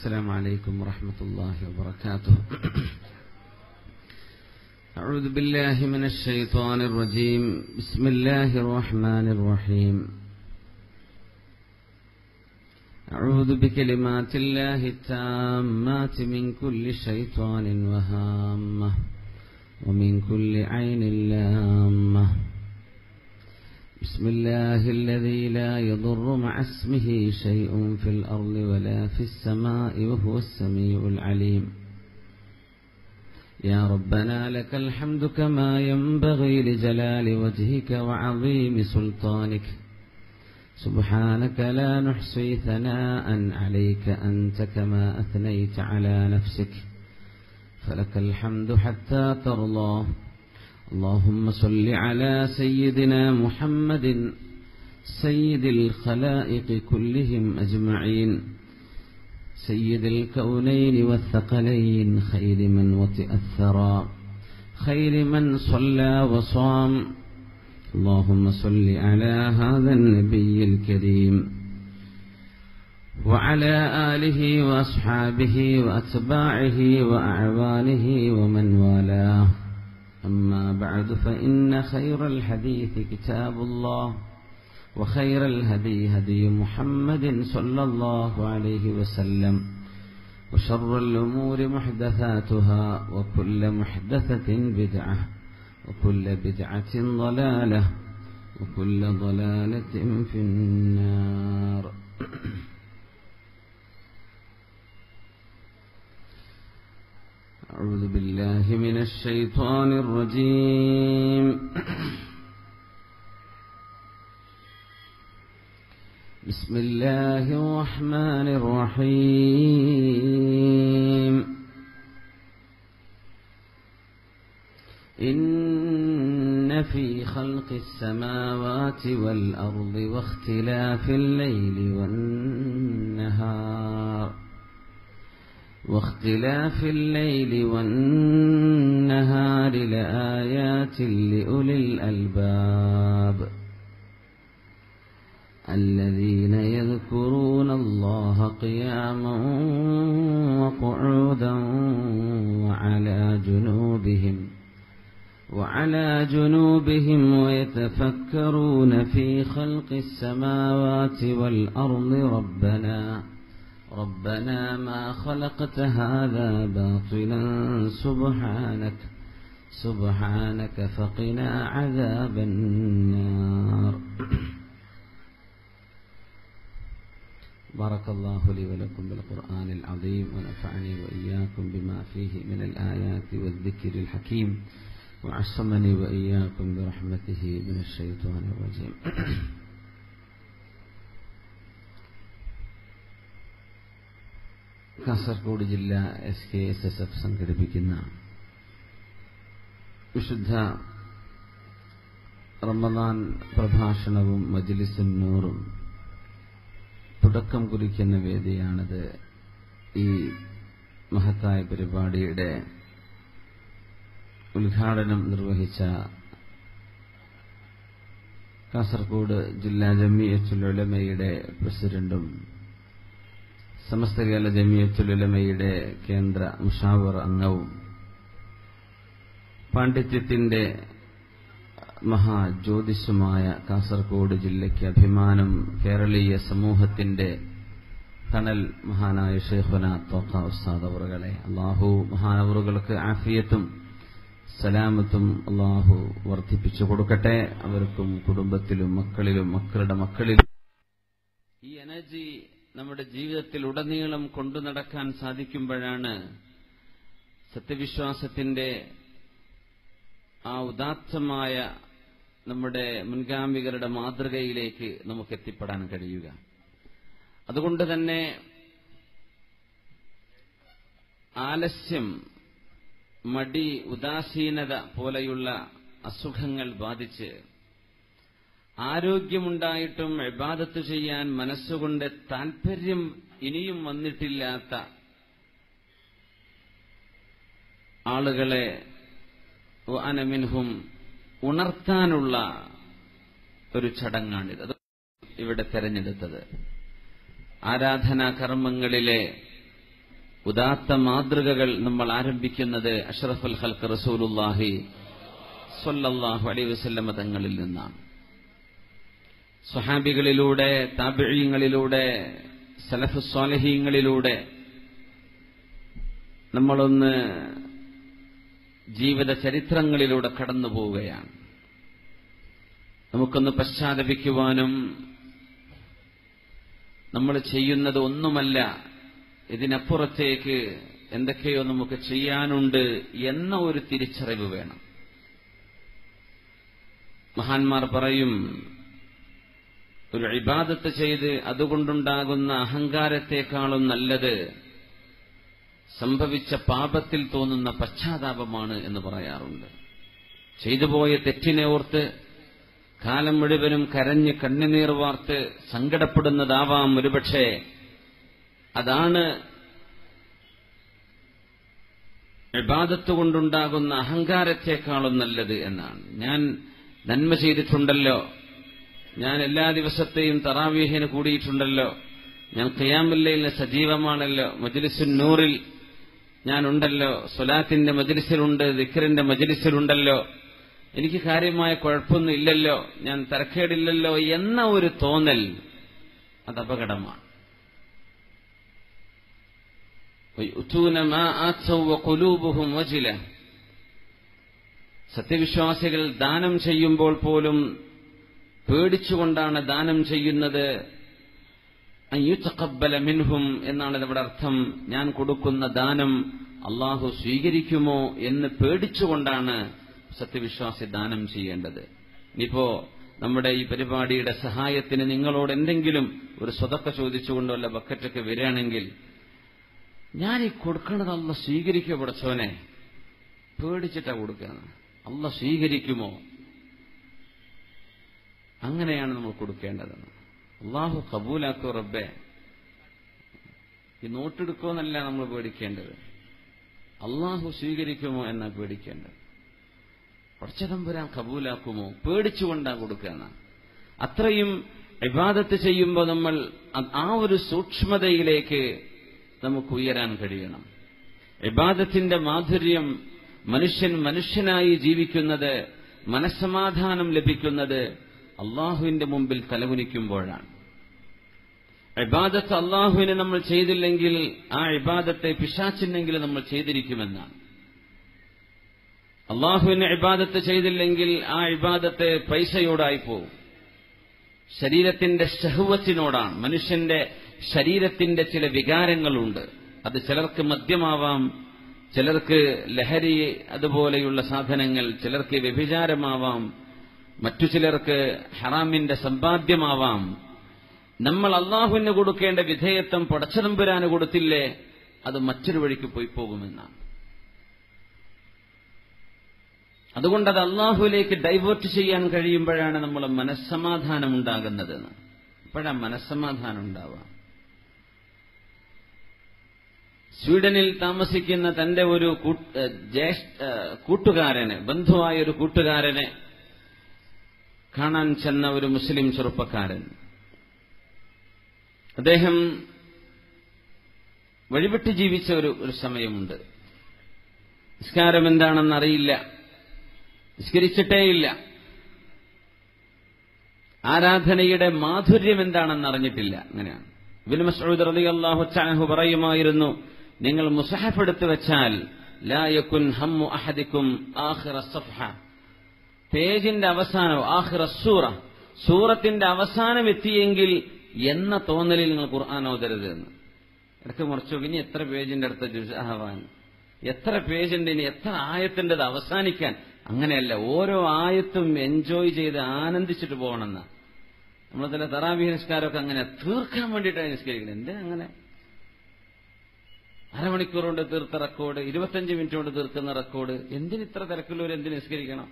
السلام عليكم ورحمة الله وبركاته. أعوذ بالله من الشيطان الرجيم. بسم الله الرحمن الرحيم. أعوذ بكلمات الله التامات من كل شيطان وهامة ومن كل عين لامة. بسم الله الذي لا يضر مع اسمه شيء في الأرض ولا في السماء وهو السميع العليم. يا ربنا لك الحمد كما ينبغي لجلال وجهك وعظيم سلطانك. سبحانك لا نحصي ثناء عليك أنت كما أثنيت على نفسك. فلك الحمد حتى ترضى. اللهم صل على سيدنا محمد سيد الخلائق كلهم أجمعين، سيد الكونين والثقلين، خير من وطئ الثرى، خير من صلى وصام. اللهم صل على هذا النبي الكريم وعلى آله وأصحابه وأتباعه وأعوانه ومن والاه. أما بعد، فإن خير الحديث كتاب الله، وخير الهدي هدي محمد صلى الله عليه وسلم، وشر الأمور محدثاتها، وكل محدثة بدعة، وكل بدعة ضلالة، وكل ضلالة في النار. أعوذ بالله من الشيطان الرجيم. بسم الله الرحمن الرحيم. إن في خلق السماوات والأرض واختلاف الليل والنهار لآيات لأولي الألباب الذين يذكرون الله قياما وقعودا وعلى جنوبهم ويتفكرون في خلق السماوات والأرض ربنا ما خلقت هذا باطلا سبحانك فقنا عذاب النار. بارك الله لي ولكم بالقرآن العظيم، ونفعني وإياكم بما فيه من الآيات والذكر الحكيم، وعصمني وإياكم برحمته من الشيطان الرجيم. കാസർഗോഡ് ജില്ലാ SKSSF സംഘടിപ്പിക്കുന്ന വിശുദ്ധ റമദാൻ പ്രഭാഷണവും മജ്ലിസുൻ നൂറും തുടക്കം കുറിക്കുന്ന വേദിയാണിത്. ഈ മഹത്തായ പരിപാടിയുടെ ഉദ്ഘാടനം നിർവഹിച്ച കാസർഗോഡ് ജില്ലാ ജമിയത്തുൽ ഉലമയുടെ പ്രസിഡന്റും സമസ്ത കേരള ജമിയത്തുൽ ഉലമയുടെ കേന്ദ്ര മുഷാവർ അംഗവും പാണ്ഡിത്യത്തിന്റെ മഹാജ്യോതിഷുമായ കാസർഗോഡ് ജില്ലയ്ക്ക് അഭിമാനം, കേരളീയ സമൂഹത്തിന്റെ തണൽ മഹാനായ ശൈഖുന തോഖ ഉസ്താദ് അവറുകളെ അല്ലാഹു മഹാനവറുകൾക്ക് ആഫിയത്തും സലാമത്തും അല്ലാഹു വർദ്ധിപ്പിച്ചു കൊടുക്കട്ടെ. അവർക്കും കുടുംബത്തിലും മക്കളിലും മക്കളുടെ മക്കളിലും ഈ എനർജി നമ്മുടെ ജീവിതത്തിൽ ഉടനീളം കൊണ്ടു നടക്കാൻ സാധിക്കുമ്പോഴാണ് സത്യവിശ്വാസത്തിന്റെ ആ ഉദാത്തമായ നമ്മുടെ മുൻഗാമികളുടെ മാതൃകയിലേക്ക് നമുക്ക് എത്തിപ്പെടാൻ കഴിയുക. അതുകൊണ്ട് തന്നെ ആലസ്യം, മടി, ഉദാസീനത പോലെയുള്ള അസുഖങ്ങൾ ബാധിച്ച് ആരോഗ്യമുണ്ടായിട്ടും ഇബാദത്ത് ചെയ്യാൻ മനസ്സുകൊണ്ട് താൽപര്യം ഇനിയും വന്നിട്ടില്ലാത്ത ആളുകളെ അനമിൻഹും ഉണർത്താനുള്ള ഒരു ചടങ്ങാണിത്. ഇവിടെ തെരഞ്ഞെടുത്തത് ആരാധനാ കർമ്മങ്ങളിലെ ഉദാത്ത മാതൃകകൾ നമ്മൾ ആരംഭിക്കുന്നത് അഷ്റഫുൽ ഖൽഖ് റസൂലുള്ളാഹി സ്വല്ലല്ലാഹു അലൈഹി വസല്ലം തങ്ങളിൽ നിന്നാണ്. സ്വഹാബികളിലൂടെ, താബിഈങ്ങളിലൂടെ, സലഫുസ് സ്വാലിഹീങ്ങളിലൂടെ നമ്മളൊന്ന് ജീവിത ചരിത്രങ്ങളിലൂടെ കടന്നു പോവുകയാണ്. നമുക്കൊന്ന് പശ്ചാത്തപിക്കുവാനും നമ്മൾ ചെയ്യുന്നത് ഒന്നുമല്ല, ഇതിനപ്പുറത്തേക്ക് എന്തൊക്കെയോ നമുക്ക് ചെയ്യാനുണ്ട് എന്ന ഒരു തിരിച്ചറിവ് വേണം. മഹാന്മാർ പറയും, ഒരു ഇബാദത്ത് ചെയ്ത് അതുകൊണ്ടുണ്ടാകുന്ന അഹങ്കാരത്തെക്കാളും നല്ലത് സംഭവിച്ച പാപത്തിൽ തോന്നുന്ന പശ്ചാത്താപമാണ് എന്ന് പറയാറുണ്ട്. ചെയ്തുപോയ തെറ്റിനെ ഓർത്ത് കാലം മുഴുവനും കരഞ്ഞ് കണ്ണുനീർ വാർത്ത് സങ്കടപ്പെടുന്നതാവാം ഒരുപക്ഷെ. അതാണ് ഇബാദത്ത് കൊണ്ടുണ്ടാകുന്ന അഹങ്കാരത്തെക്കാളും നല്ലത് എന്നാണ്. ഞാൻ നന്മ ചെയ്തിട്ടുണ്ടല്ലോ, ഞാൻ എല്ലാ ദിവസത്തെയും തറാവീഹിന് കൂടിയിട്ടുണ്ടല്ലോ, ഞാൻ ഖിയാമുൽ ലൈലിന് സജീവമാണല്ലോ, മജ്ലിസുൻ നൂറിൽ ഞാനുണ്ടല്ലോ, സ്വലാത്തിന്റെ മജ്ലിസിലുണ്ട്, ദിക്റിന്റെ മജ്ലിസിലുണ്ടല്ലോ, എനിക്ക് കാര്യമായ കുഴപ്പമൊന്നും ഇല്ലല്ലോ, ഞാൻ തരക്കേടില്ലല്ലോ എന്ന ഒരു തോന്നൽ അത് അപകടമാണ്. സത്യവിശ്വാസികൾ ദാനം ചെയ്യുമ്പോൾ പോലും പേടിച്ചുകൊണ്ടാണ് ദാനം ചെയ്യുന്നത്. അയ്യുതഖബ്ബല മിൻഹും എന്നാണ് ഇവിടെ അർത്ഥം. ഞാൻ കൊടുക്കുന്ന ദാനം അള്ളാഹു സ്വീകരിക്കുമോ എന്ന് പേടിച്ചുകൊണ്ടാണ് സത്യവിശ്വാസി ദാനം ചെയ്യേണ്ടത്. ഇനിയിപ്പോ നമ്മുടെ ഈ പരിപാടിയുടെ സഹായത്തിന് നിങ്ങളോട് എന്തെങ്കിലും ഒരു സ്വതക്ക ചോദിച്ചുകൊണ്ടോ അല്ല ബക്കറ്റൊക്കെ വരികയാണെങ്കിൽ, ഞാൻ ഈ കൊടുക്കണത് അള്ളാഹ് സ്വീകരിക്കുമോ പടച്ചോനെ, പേടിച്ചിട്ടാ കൊടുക്കുകയാണ്, അള്ളാഹ് സ്വീകരിക്കുമോ? അങ്ങനെയാണ് നമ്മൾ കൊടുക്കേണ്ടതെന്ന്. അള്ളാഹു കബൂലാക്കോ റബ്ബേ, ഈ നോട്ടെടുക്കുമെന്നല്ല നമ്മൾ പേടിക്കേണ്ടത്, അള്ളാഹു സ്വീകരിക്കുമോ എന്നാ പേടിക്കേണ്ടത്. പടച്ചതമ്പുരാൻ കബൂലാക്കുമോ, പേടിച്ചുകൊണ്ടാ കൊടുക്കുകയാണ്. അത്രയും ഇബാദത്ത് ചെയ്യുമ്പോൾ നമ്മൾ ആ ഒരു സൂക്ഷ്മതയിലേക്ക് നമുക്ക് ഉയരാൻ കഴിയണം. ഇബാദത്തിന്റെ മാധുര്യം, മനുഷ്യനായി ജീവിക്കുന്നത്, മനസ്സമാധാനം ലഭിക്കുന്നത് അള്ളാഹുവിന്റെ മുമ്പിൽ തലകുനിക്കുമ്പോഴാണ്. ഇബാദത്ത് അള്ളാഹുവിനെ നമ്മൾ ചെയ്തില്ലെങ്കിൽ ആ ഇബാദത്തെ പിശാചിനെങ്കിലും നമ്മൾ ചെയ്തിരിക്കുമെന്നാണ്. അള്ളാഹുവിനെ ഇബാദത്ത് ചെയ്തില്ലെങ്കിൽ ആ ഇബാദത്ത് പൈസയോടായി പോകും, ശരീരത്തിന്റെ ശഹ്വത്തിനോടാണ്. മനുഷ്യന്റെ ശരീരത്തിന്റെ ചില വികാരങ്ങളുണ്ട്. അത് ചിലർക്ക് മദ്യമാവാം, ചിലർക്ക് ലഹരി അതുപോലെയുള്ള സാധനങ്ങൾ, ചിലർക്ക് വ്യഭിചാരമാവാം, മറ്റു ചിലർക്ക് ഹറാമിന്റെ സമ്പാദ്യമാവാം. നമ്മൾ അള്ളാഹുവിന് കൊടുക്കേണ്ട വിധേയത്വം പടച്ചതമ്പുരാന് കൊടുത്തില്ലേ, അത് മറ്റൊരു വഴിക്ക് പോയി പോകുമെന്നാണ്. അതുകൊണ്ടത് അള്ളാഹുവിലേക്ക് ഡൈവേർട്ട് ചെയ്യാൻ കഴിയുമ്പോഴാണ് നമ്മൾ മനസ്സമാധാനം ഉണ്ടാകുന്നത്. ഇപ്പോഴാണ് മനസ്സമാധാനം ഉണ്ടാവുക. സ്വീഡനിൽ താമസിക്കുന്ന തന്റെ ഒരു കൂട്ടുകാരന്, ബന്ധുവായ ഒരു കൂട്ടുകാരനെ കാണാൻ ചെന്ന ഒരു മുസ്ലിം ചെറുപ്പക്കാരൻ, അദ്ദേഹം വഴിവിട്ട് ജീവിച്ച ഒരു സമയമുണ്ട്. നിസ്കാരം എന്താണെന്നറിയില്ല, നിസ്കരിച്ചിട്ടേയില്ല, ആരാധനയുടെ മാധുര്യം എന്താണെന്ന് അറിഞ്ഞിട്ടില്ല. അങ്ങനെയാണ്. ഇബ്നു മസ്ഊദ് റളിയല്ലാഹു തആല പറയുമായിരുന്നു, നിങ്ങൾ മുസഹഫ് എടുത്തു വെച്ചാൽ ലാ യകുൻ ഹമ്മു അഹദിക്കും ആഖിറ സഫഹ, പേജിന്റെ അവസാനം, ആഖിറ സൂറ, സൂറത്തിന്റെ അവസാനം എത്തിയെങ്കിൽ എന്ന തോന്നലിൽ നിങ്ങൾ ഖുർആൻ ഓതരുത് എന്ന്. ഇടയ്ക്ക് മുറിച്ചു നോക്കി, ഇനി എത്ര പേജിന്റെ അടുത്ത ജുസ്ആവാൻ, എത്ര പേജുണ്ട്, ഇനി എത്ര ആയത്തിൻ്റെത് അവസാനിക്കാൻ. അങ്ങനെയല്ല, ഓരോ ആയത്തും എൻജോയ് ചെയ്ത് ആനന്ദിച്ചിട്ട് പോകണമെന്ന. നമ്മൾ ചില തറാവീഹ് നിസ്കാരമൊക്കെ അങ്ങനെ തീർക്കാൻ വേണ്ടിയിട്ടാണ് നിസ്കരിക്കുന്നത്. എന്തിനാ അങ്ങനെ അരമണിക്കൂർ കൊണ്ട് തീർത്ത റെക്കോർഡ്, 25 മിനിറ്റ് കൊണ്ട് തീർക്കുന്ന റെക്കോർഡ്, എന്തിന് ഇത്ര തിരക്കുള്ളവർ എന്തിന് നിസ്കരിക്കണം?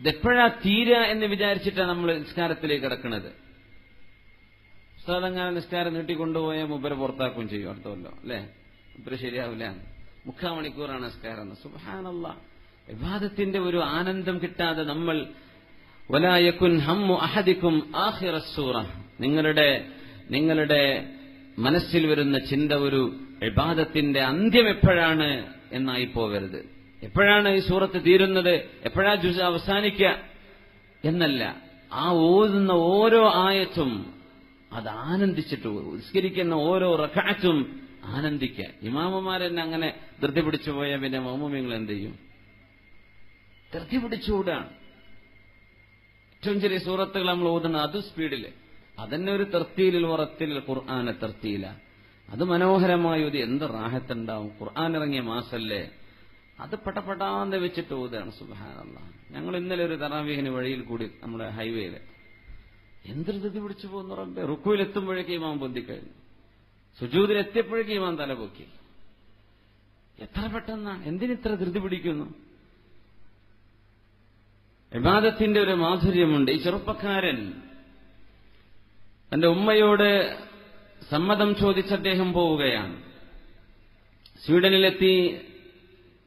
ഇതെപ്പോഴാ തീരുക എന്ന് വിചാരിച്ചിട്ടാണ് നമ്മൾ നിസ്കാരത്തിലേക്ക് കിടക്കുന്നത്. ഉസ്താദങ്ങനെ നിസ്കാരം നീട്ടിക്കൊണ്ടുപോയാൽ മുമ്പര് പുറത്താക്കുകയും ചെയ്യും അടുത്തല്ലോ, അല്ലേ? മുമ്പര് ശരിയാവില്ല. 3/4 മണിക്കൂറാണ് നിസ്കാരം. സുബ്ഹാനല്ലാഹ്, ഇബാദത്തിന്റെ ഒരു ആനന്ദം കിട്ടാതെ നമ്മൾ വലാ യകുൻ ഹമ്മു അഹദിക്കും ആഖിറ സൂറ, നിങ്ങളുടെ മനസ്സിൽ വരുന്ന ചിന്ത ഒരു ഇബാദത്തിന്റെ അന്ത്യം എപ്പോഴാണ് എന്നായി പോകരുത്. എപ്പോഴാണ് ഈ സൂറത്ത് തീരുന്നത്, എപ്പോഴാ ജുസ് അവസാനിക്കുക എന്നല്ല, ആ ഓതുന്ന ഓരോ ആയത്തും അത് ആനന്ദിച്ചിട്ട് നിസ്കരിക്കുന്ന ഓരോ റക്അത്തും ആനന്ദിക്കുക. ഇമാമുമാരെന്നെ അങ്ങനെ ധൃതി പിടിച്ചു പോയാൽ പിന്നെ മഅ്മൂമിങ്ങൾ എന്ത് ചെയ്യും? ധൃതി പിടിച്ചുകൂടാണ്. ഏറ്റവും ചെറിയ സൂറത്തുകൾ നമ്മൾ ഓതുന്നത് അത് സ്പീഡില്, അതന്നെ ഒരു തർത്തീലിൽ ഉറത്തിൽ ഖുർആനെ തർത്തീല, അത് മനോഹരമായി ഒരു എന്ത് റാഹത്തുണ്ടാവും. ഖുർആൻ ഇറങ്ങിയ മാസല്ലേ, അത് പടപടാന്ന് വെച്ചിട്ട് ഓതുകയാണ്. സുബ്ഹാനല്ലാഹ്. ഞങ്ങൾ ഇന്നലെ ഒരു തറാവീഹിന് വഴിയിൽ കൂടി നമ്മുടെ ഹൈവേയില് എന്തൊരു ധൃതി പിടിച്ചു പോകുന്ന റബ്ബേ. റുക്കുവിലെത്തുമ്പോഴേക്ക് ഇമാം പൊന്തിക്കഴിഞ്ഞു, സുജൂദിലെത്തിയപ്പോഴേക്ക് ഇമാം തലപൊക്കി. എത്ര പെട്ടെന്നാണ്, എന്തിനിത്ര ധൃതി പിടിക്കുന്നു? ഇബാദത്തിന്റെ ഒരു മാധുര്യമുണ്ട്. ഈ ചെറുപ്പക്കാരൻ തന്റെ ഉമ്മയോട് സമ്മതം ചോദിച്ച് അദ്ദേഹം പോവുകയാണ്. സ്വീഡനിലെത്തി.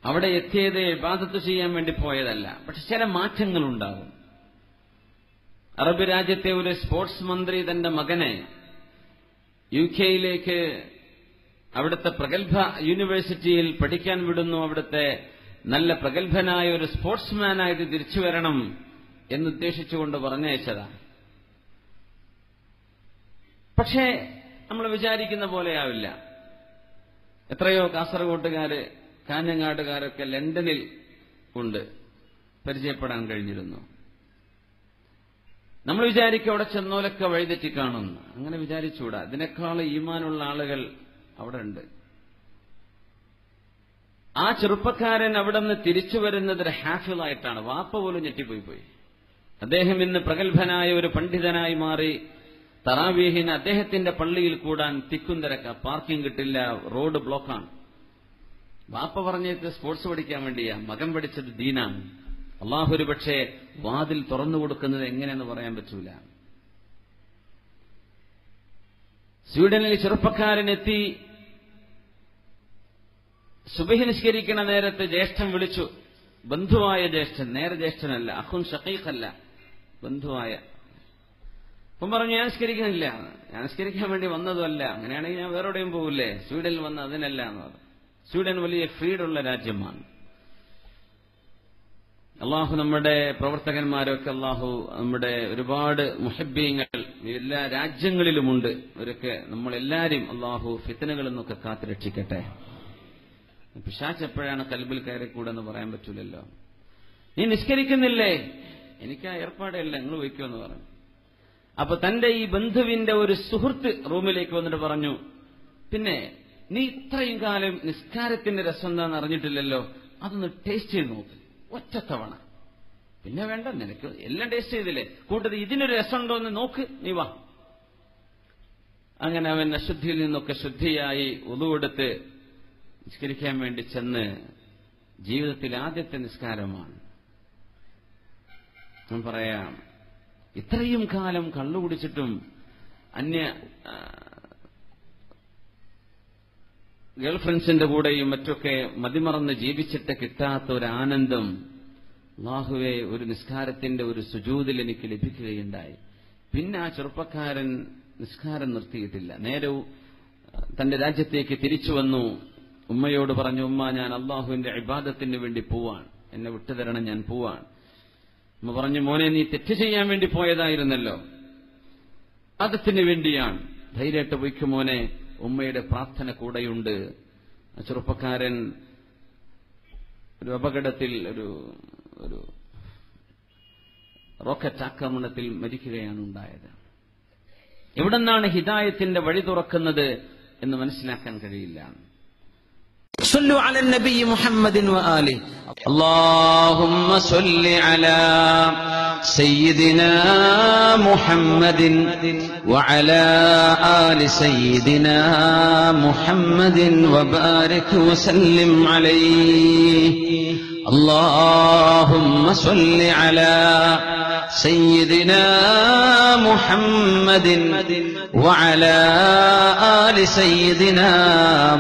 അവിടെ എത്തിയത് ഇബാദത്ത് ചെയ്യാൻ വേണ്ടി പോയതല്ല, പക്ഷെ ചില മാറ്റങ്ങളുണ്ടാകും. അറബ് രാജ്യത്തെ ഒരു സ്പോർട്സ് മന്ത്രി തന്റെ മകനെ UK അവിടുത്തെ പ്രഗത്ഭ യൂണിവേഴ്സിറ്റിയിൽ പഠിക്കാൻ വിടുന്നു. അവിടുത്തെ നല്ല പ്രഗത്ഭനായ ഒരു സ്പോർട്സ്മാനായിട്ട് തിരിച്ചു വരണം എന്നുദ്ദേശിച്ചുകൊണ്ട് പറഞ്ഞയച്ചതാ. പക്ഷേ നമ്മൾ വിചാരിക്കുന്ന പോലെയാവില്ല. എത്രയോ കാസർഗോട്ടുകാര്, കാഞ്ഞങ്ങാടുകാരൊക്കെ ലണ്ടനിൽ ഉണ്ട്, പരിചയപ്പെടാൻ കഴിഞ്ഞിരുന്നു. നമ്മൾ വിചാരിക്കും അവിടെ ചെന്നോലൊക്കെ വഴിതെറ്റി കാണുന്നു. അങ്ങനെ വിചാരിച്ചുകൂടാ. ഇതിനേക്കാൾ ഈമാനുള്ള ആളുകൾ അവിടെ ഉണ്ട്. ആ ചെറുപ്പക്കാരൻ അവിടെ നിന്ന് തിരിച്ചു വരുന്നത് ഒരു ഹാഫിളായിട്ടാണ്. വാപ്പ പോലും ഞെട്ടിപ്പോയി. അദ്ദേഹം ഇന്ന് പ്രഗത്ഭനായ ഒരു പണ്ഡിതനായി മാറി. തറാവീഹിന് അദ്ദേഹത്തിന്റെ പള്ളിയിൽ കൂടാൻ തിക്കും തിരക്ക, പാർക്കിംഗ് കിട്ടില്ല, റോഡ് ബ്ലോക്കാണ്. വാപ്പ പറഞ്ഞത് സ്പോർട്സ് പഠിക്കാൻ വേണ്ടിയാ, മകൻ പഠിച്ചത് ദീനാണ്. അള്ളാഹു ഒരു പക്ഷേ വാതിൽ തുറന്നു കൊടുക്കുന്നത് എങ്ങനെയെന്ന് പറയാൻ പറ്റൂല. സ്വീഡനിൽ ചെറുപ്പക്കാരനെത്തി. സുബഹി നിസ്കരിക്കണ നേരത്തെ ജ്യേഷ്ഠൻ വിളിച്ചു. ബന്ധുവായ ജ്യേഷ്ഠൻ, നേരെ ജ്യേഷ്ഠനല്ല, അഖുൻ ഷഖീഖല്ല, ബന്ധുവായ. അപ്പം പറഞ്ഞു, ഞാൻ നിസ്കരിക്കുന്നില്ല, ഞാൻ നിസ്കരിക്കാൻ വേണ്ടി വന്നതുമല്ല, അങ്ങനെയാണെങ്കിൽ ഞാൻ വേറെ എവിടെയും പോകില്ലേ, സ്വീഡനിൽ വന്ന് അതിനല്ല എന്ന് പറഞ്ഞു. സ്വീഡൻ വലിയ ഫ്രീഡുള്ള രാജ്യമാണ്. അള്ളാഹു നമ്മുടെ പ്രവർത്തകന്മാരൊക്കെ, അള്ളാഹു നമ്മുടെ ഒരുപാട് മുഹബ്ബീങ്ങൾ എല്ലാ രാജ്യങ്ങളിലുമുണ്ട്. അവരൊക്കെ നമ്മളെല്ലാവരും അള്ളാഹു ഫിത്നകളിൽ നിന്നൊക്കെ കാത്തുരക്ഷിക്കട്ടെ. പിശാച് എപ്പോഴാണ് കൽബിൽ കയറിക്കൂടെന്ന് പറയാൻ പറ്റൂലല്ലോ. നീ നിസ്കരിക്കുന്നില്ലേ? എനിക്ക് ആ ഏർപ്പാടല്ല, നിങ്ങൾ വയ്ക്കുമെന്ന് പറഞ്ഞു. അപ്പൊ തന്റെ ഈ ബന്ധുവിന്റെ ഒരു സുഹൃത്ത് റൂമിലേക്ക് വന്നിട്ട് പറഞ്ഞു, പിന്നെ നീ ഇത്രയും കാലം നിസ്കാരത്തിന്റെ രസം എന്താന്ന് അറിഞ്ഞിട്ടില്ലല്ലോ, അതൊന്ന് ടേസ്റ്റ് ചെയ്ത് നോക്ക് ഒറ്റത്തവണ. പിന്നെ വേണ്ട, നിനക്ക് എല്ലാം ടേസ്റ്റ് ചെയ്തില്ലേ, കൂട്ടത്തിൽ ഇതിനൊരു രസമുണ്ടോ എന്ന് നോക്ക്, നീ വാ. അങ്ങനെ അവൻ അശുദ്ധിയിൽ നിന്നൊക്കെ ശുദ്ധിയായി ഉളുവെടുത്ത് നിസ്കരിക്കാൻ വേണ്ടി ചെന്ന്. ജീവിതത്തിൽ ആദ്യത്തെ നിസ്കാരമാണ്. ഞാൻ പറയാം, ഇത്രയും കാലം കള്ളുകുടിച്ചിട്ടും അന്യ ഗേൾഫ്രണ്ട്സിന്റെ കൂടെയും മറ്റൊക്കെ മതിമറന്ന് ജീവിച്ചിട്ട് കിട്ടാത്ത ഒരു ആനന്ദം അല്ലാഹുവേ ഒരു നിസ്കാരത്തിന്റെ ഒരു സുജൂദിൽ എനിക്ക് ലഭിക്കുകയുണ്ടായി. പിന്നെ ആ ചെറുപ്പക്കാരൻ നിസ്കാരം നിർത്തിയിട്ടില്ല. നേരെ തന്റെ രാജ്യത്തേക്ക് തിരിച്ചു വന്നു. ഉമ്മയോട് പറഞ്ഞു, ഉമ്മ, ഞാൻ അള്ളാഹുവിന്റെ ഇബാദത്തിന് വേണ്ടി പോവാൻ, എന്നെ വിട്ടുതരണം, ഞാൻ പോവാൻ. ഉമ്മ പറഞ്ഞു, മോനെ, നീ തെറ്റ് ചെയ്യാൻ വേണ്ടി പോയതായിരുന്നല്ലോ, ഇബാദത്തിന് വേണ്ടിയാണ്, ധൈര്യമായിട്ട് പോയിക്കും മോനെ, ഉമ്മയുടെ പ്രാർത്ഥന കൂടെയുണ്ട്. ആ ചെറുപ്പക്കാരൻ ഒരു അപകടത്തിൽ, ഒരു റോക്കറ്റ് ആക്രമണത്തിൽ മരിക്കുകയാണ് ഉണ്ടായത്. എവിടെന്നാണ് ഹിദായത്തിന്റെ വഴി തുറക്കുന്നത് എന്ന് മനസ്സിലാക്കാൻ കഴിയില്ല. صلوا على النبي محمد وآله. اللهم صل على سيدنا محمد وعلى آل سيدنا محمد وبارك وسلم عليه. اللهم صل على سيدنا محمد وعلى آل سيدنا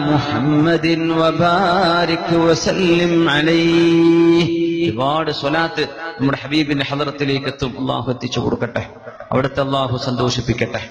محمد وبارك وسلم عليه. ഒരുപാട് സ്വലാത്ത് നമ്മുടെ ഹബീബിന്റെ ഹളറത്തിലേക്ക് എത്തും. അള്ളാഹു എത്തിച്ചു കൊടുക്കട്ടെ, അവിടുത്തെ അള്ളാഹു സന്തോഷിപ്പിക്കട്ടെ.